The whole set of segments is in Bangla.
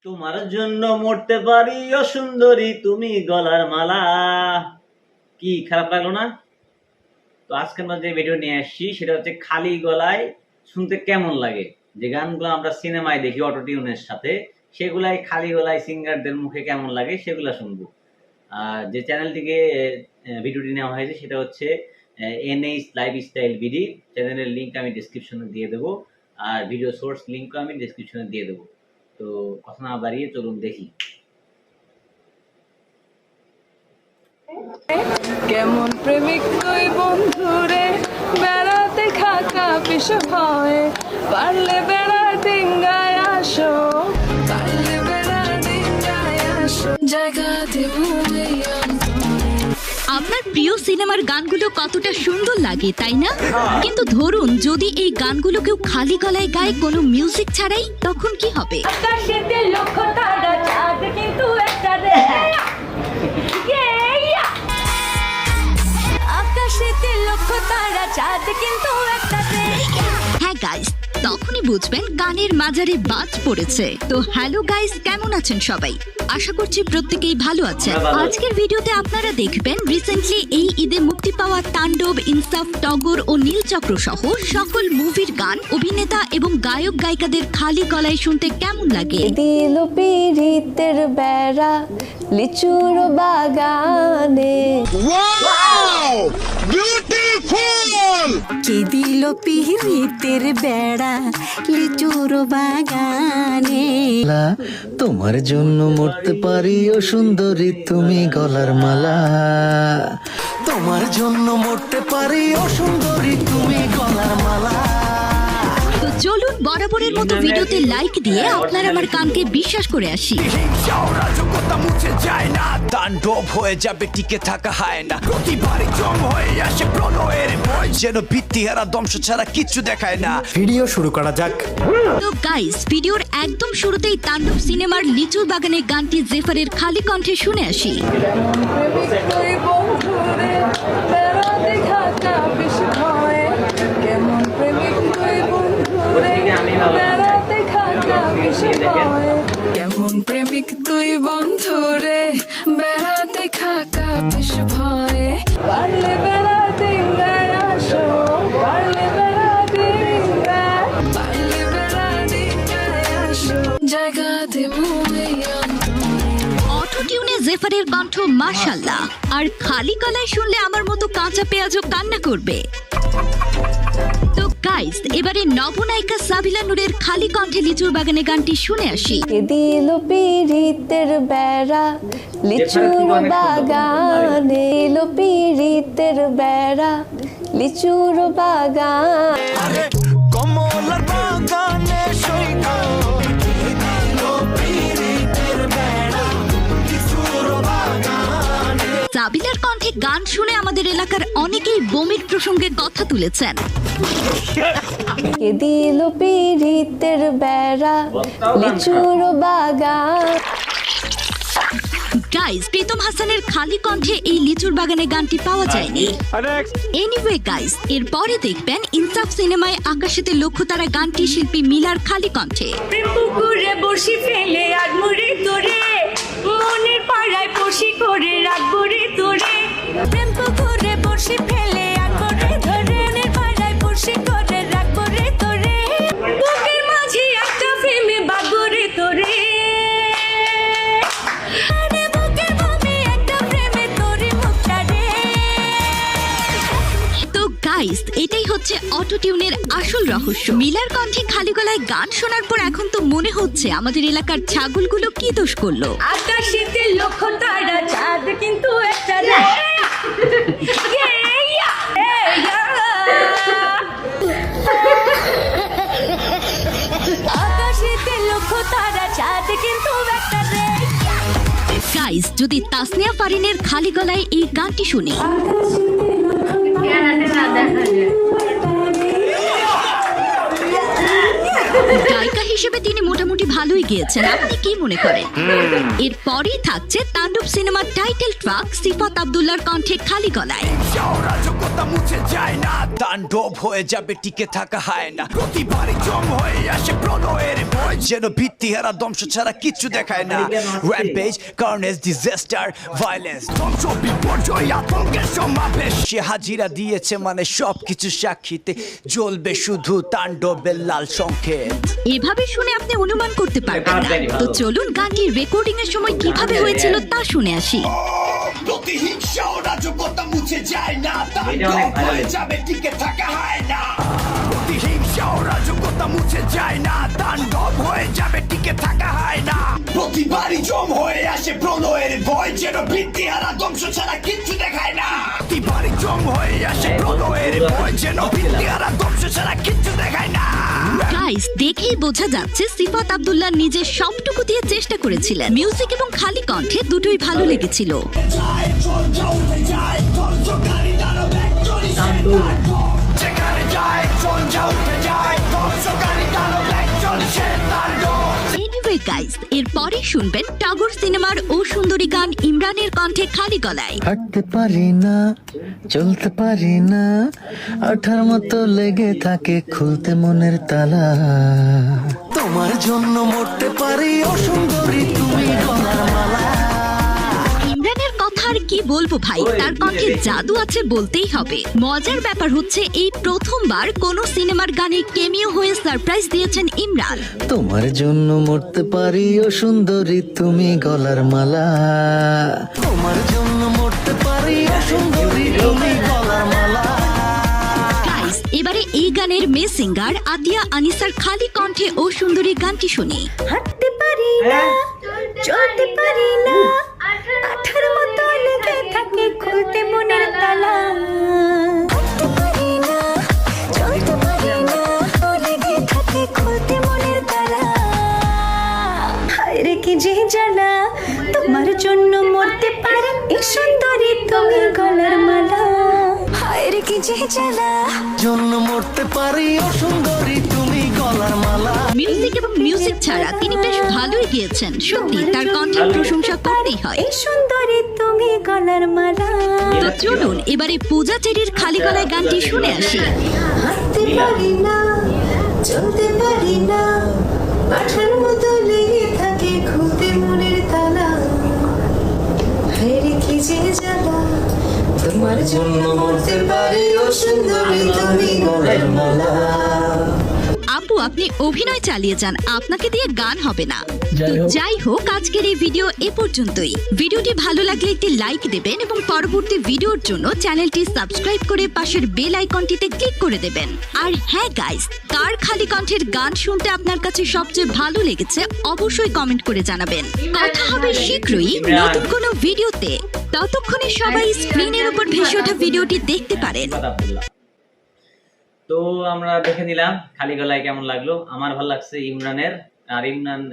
তোমার জন্য মরতে পারি ও সুন্দরী তুমি গলার মালা। কি খারাপ লাগলো না? তো আজকে আমরা যে ভিডিও নিয়ে আসছি সেটা হচ্ছে খালি গলায় শুনতে কেমন লাগে। যে গানগুলো আমরা সিনেমায় দেখি অটো টিউনের সাথে, সেগুলাই খালি গলায় সিঙ্গারদের মুখে কেমন লাগে সেগুলো শুনবো। আর যে চ্যানেলটিকে ভিডিওটি নেওয়া হয়েছে সেটা হচ্ছে NH লাইফস্টাইল বিডি। চ্যানেলের লিঙ্ক আমি ডিসক্রিপশনে দিয়ে দেবো, আর ভিডিও সোর্স লিঙ্কও আমি ডিসক্রিপশনে দিয়ে দেবো। তো কথা না বাড়িয়ে চলুন দেখি। কেমন প্রেমিক তুই বন্ধুরে, বেড়াতে খাকা পিছু ভয়ে, পারলে বেড়া ডিঙ্গায় আসো, পারলে বেড়া ডিঙ্গায় আসো, জায়গা দেব এই অন্তরে। আপনার প্রিয় সিনেমার গানগুলো কতটা সুন্দর লাগে তাই না? কিন্তু ধরুন যদি এই গানগুলো কেউ খালি গলায় গায় কোনো মিউজিক ছাড়াই, তখন কি হবে? আকাশেতে লক্ষ তারা, চাঁদ কিন্তু একটা রে। আকাশেতে লক্ষ তারা, চাঁদ কিন্তু একটা রে। হ্যাঁ গাইস, তখনই বুঝবেন গানের মাঝারে বাজ পড়েছে। তো হ্যালো গাইস, কেমন আছেন সবাই? আশা করছি প্রত্যেকেই ভালো আছেন। আজকের ভিডিওতে আপনারা দেখবেন রিসেন্টলি এই ঈদে মুক্তি পাওয়া তাণ্ডব, ইনসাফ, টগর ও নীলচক্র সহ সকল মুভির গান, অভিনেতা এবং গায়ক গায়িকাদের খালি গলায় শুনতে কেমন লাগে। দিল পিরিতের বেড়া লিচুর বাগানে, কে দিল পিরিতের বেড়া লিচুর বাগানে। তোমার জন্য মরতে পারি ও সুন্দরী তুমি গলার মালা। তোমার জন্য মরতে পারি ও সুন্দরী তুমি গলার মালা। তো চলুন বরাবরের মতো ভিডিওতে লাইক দিয়ে আপনার আমার কানকে বিশ্বাস করে আসি। রাজকতা মুছে যায় না, তাণ্ডব হয়ে যাবে, টিকে থাকা হয় না, প্রতিবারই জম হয়ে আসে প্রলয়ের ভয়, যেন ভিত্তিহারা ধ্বংস ছাড়া কিছু দেখায় না। ভিডিও শুরু করা যাক। তো গাইস, ভিডিওর একদম শুরুতেই তাণ্ডব সিনেমার লিচুর বাগানে গানটি জেফারের খালি কণ্ঠে শুনে আসি। তুই বন্ধুরে, বেড়াতে খাকা পিছু ভয়ে, কেমন প্রেমিক তুই বন্ধুরে, বেড়াতে খাকা পিছু ভয়ে, কেমন প্রেমিক তুই বন্ধুরে, বেড়াতে খাকা পিছু ভয়ে, পারলে বেড়া ডিঙ্গায় আসো, পারলে বেড়া ডিঙ্গায়, পারলে বেড়া ডিঙ্গায় আসো, জায়গা দেব এই অন্তরে। অটো টিউনে জেফারের কণ্ঠ মাশাআল্লাহ, আর খালি গলায় শুনলে আমার মতো কাঁচা পেঁয়াজও কান্না করবে। তো গাইস, এবারে নবনায়িকা সাবিলা নূরের খালি কণ্ঠে লিচুর বাগানে গানটি শুনে আসি। কে দিল পিরিতের বেড়া লিচুর বাগানে, দিল পিরিতের বেড়া লিচুর বাগান। কমলার বাগানে সৈকত, সাবিলার কণ্ঠে গান শুনে আমাদের এলাকার অনেকেই বমির প্রসঙ্গে কথা তুলেছেন। কে দিল পিরিতের বেড়া লিচুর বাগান। গাইস, প্রীতম হাসানের খালি কণ্ঠে এই লিচুর বাগানে গানটি পাওয়া যায়নি। এনিওয়ে গাইস, এরপরে দেখবেন ইনসাফ সিনেমায় আকাশেতে লক্ষ্য তারা গানটি শিল্পী মিলার খালি কণ্ঠে। প্রেম পুকুরে বসি ফেলে আডমুড়ি তোরে, মনের পাড়ায় বসি করে রাখবো রে তোরে। প্রেম পুকুরে বসি ফেলে আডমুড়ি ধরে, মনের পাড়ায় বসি করে রাখবো রে তোরে। বুকের মাঝে একটা প্রেমে বাঁধবো রে তোরে। আরে বুকের মাঝে একটা প্রেমে তোরে মুখটা রে। তো গাইস, এটাই হচ্ছে অটো টিউনের আসল রহস্য। মিলার কণ্ঠে খালি গলায় গান শোনার পর এখন তো মনে হচ্ছে আমাদের এলাকার ছাগলগুলো কি দোষ করলো। আকাশেতে লক্ষ তারা, চাঁদ কিন্তু একটা রে। আকাশেতে লক্ষ তারা, চাঁদ কিন্তু একটা রে। গাইস, যদি তাসনিয়া ফারিনের খালি গলায় এই গানটি শুনি, গায়িকা হিসেবে তিনি মোটামুটি ভালোই গিয়েছেন, আপনি কি মনে করেন? এরপরই থাকছে তাণ্ডব সিনেমার টাইটেল ট্র্যাক সিফাত আব্দুল্লাহর কণ্ঠে খালি গলায়। রাজকতা মুছে যায় না, তাণ্ডব হয়ে যাবে, টিকে থাকা হয় না, প্রতিবারই জম হয়ে আসে প্রলয়ের ভয়, যেন ভিত্তিহারা ধ্বংস ছাড়া কিচ্ছু দেখায় না। র্যাম্পেজ, কার্নেজ, ডিজাস্টার, ভায়োলেন্স, ধ্বংস, বিপর্যয়, আতঙ্কের সমাবেশ। সে হাজিরা দিয়েছে মানে সবকিছু সাক্ষীতে জ্বলবে শুধু তাণ্ডবের লাল সংকেত। এভাবে শুনে আপনি অনুমান করতে পারবেন না। তো চলুন গানটির রেকর্ডিং এর সময় কিভাবে হয়েছিল তা শুনে আসি। প্রতিহিংসা ও রাজকতা মুছে যায় না, তাণ্ডব হয়ে যাবে টিকে থাকা হয় না। প্রতিহিংসা ও রাজকতা মুছে যায় না, তাণ্ডব হয়ে যাবে টিকে থাকা হয় না। প্রতিবারই জম হয়ে আসে প্রলয়ের ভয়, যেন ভিত্তিহারা ধ্বংস ছাড়া কিচ্ছু দেখায় না। প্রতিবারই জম হয়ে আসে প্রলয়ের ভয়, যেন ভিত্তিহারা ধ্বংস ছাড়া কিচ্ছু দেখায় না। গাইস, দেখেই বোঝা যাচ্ছে সিফাত আব্দুল্লাহ নিজের সবটুকু দিয়ে চেষ্টা করেছিলেন। মিউজিক এবং খালি কণ্ঠে দুটোই ভালো লেগেছিল। এনিওয়ে গাইস, এরপরে শুনবেন টাগর সিনেমার ও সুন্দরী গান ইমরানের কণ্ঠে খালি গলায়। হাঁটতে পারি না, চলতে পারি না, আঠার মতো লেগে থাকে খুলতে মনের তালা। তোমার জন্য মরতে পারি ও সুন্দরী তুমি গলার মালা। ইমরানের কথা আর কি বলবো ভাই, তার কণ্ঠে জাদু আছে বলতেই হবে। মজার ব্যাপার হচ্ছে এই প্রথমবার কোন সিনেমার গানে কেমিও হয়ে সারপ্রাইজ দিয়েছেন ইমরান। তোমার জন্য মরতে পারি ও সুন্দরী তুমি গলার মালা। তোমার জন্য মরতে পারি ও সুন্দরী তুমি গলার মালা। গাইস, এবারে এই গানের মেয়ে সিঙ্গার আতিয়া আনিসার খালি কণ্ঠে ও সুন্দরী গানটি শুনি। হাঁটতে পারি না, চলতে পারি না, আঠার মতো লেগে থাকে খুলতে মনের তালা। হাঁটতে পারি না, চলতে পারি না, লেগে থাকে খুলতে মনের তালা। হায় রে কি যে জ্বালা, তোমার জন্য মরতে পারি এ সুন্দরী তুমি গলার মালা। হায় রে কি যে জ্বালা, জন্য মরতে পারি ও সুন্দরী তুমি গলার মালা। মিউজিক এবং মিউজিক ছাড়া তিনি বেশ ভালোই গিয়েছেন। সত্যি তার কণ্ঠের প্রশংসা করতেই হয়। এ সুন্দরী তুমি গলার মালা। তো চলুন এবারে পূজা চেরির খালি গলায় গানটি শুনে আসি। হাঁটতে পারি না, চলতে পারি না, আঠার মতো লেগে থাকে খুলতে মনের তালা। হেরে কি যে জ্বালা, তোমার জন্য মরতে পারি ও সুন্দরী তুমি গলার মালা। আপু, আপনি অভিনয় চালিয়ে যান, আপনাকে দিয়ে গান হবে না। তো যাই হোক, আজকের এই ভিডিও এ পর্যন্তই। ভিডিওটি ভালো লাগলে একটি লাইক দেবেন এবং পরবর্তী ভিডিওর জন্য চ্যানেলটি সাবস্ক্রাইব করে পাশের বেল আইকনটিতে ক্লিক করে দেবেন। আর হ্যাঁ গাইস, কার খালি কণ্ঠের গান শুনতে আপনার কাছে সবচেয়ে ভালো লেগেছে অবশ্যই কমেন্ট করে জানাবেন। কথা হবে শীঘ্রই নতুন কোনো ভিডিওতে। ততক্ষণে সবাই স্ক্রিনের উপর ভেসে ওঠা ভিডিওটি দেখতে পারেন। তো আমরা দেখে নিলাম খালি গলায় কেমন লাগলো। আমার ভালো লাগছে ইমরানের। আর ইমরান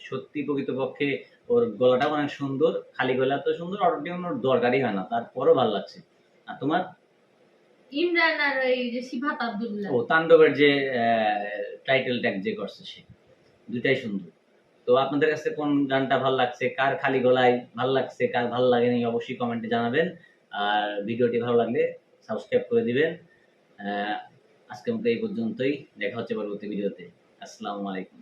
সত্যি প্রকৃতপক্ষে ওর গলাটা অনেক সুন্দর। খালি গলা তো সুন্দর, অটোটিউন ওর দরকারই হয় না, তারপরও ভালো লাগছে। আর তোমার? ইমরান আর এই যে সিফাত আব্দুল্লাহ, ও তাণ্ডবের যে টাইটেল ট্যাগ যে করছে সে, দুটাই সুন্দর। তো আপনাদের কাছে কোন গানটা ভালো লাগছে, কার খালি গলায় ভালো লাগছে, কার ভালো লাগেনি অবশ্যই কমেন্টে জানাবেন। আর ভিডিওটি ভালো লাগলে সাবস্ক্রাইব করে দিবেন। আজকের মতো এই পর্যন্তই, দেখা হচ্ছে পরবর্তী ভিডিওতে। আসসালামু আলাইকুম।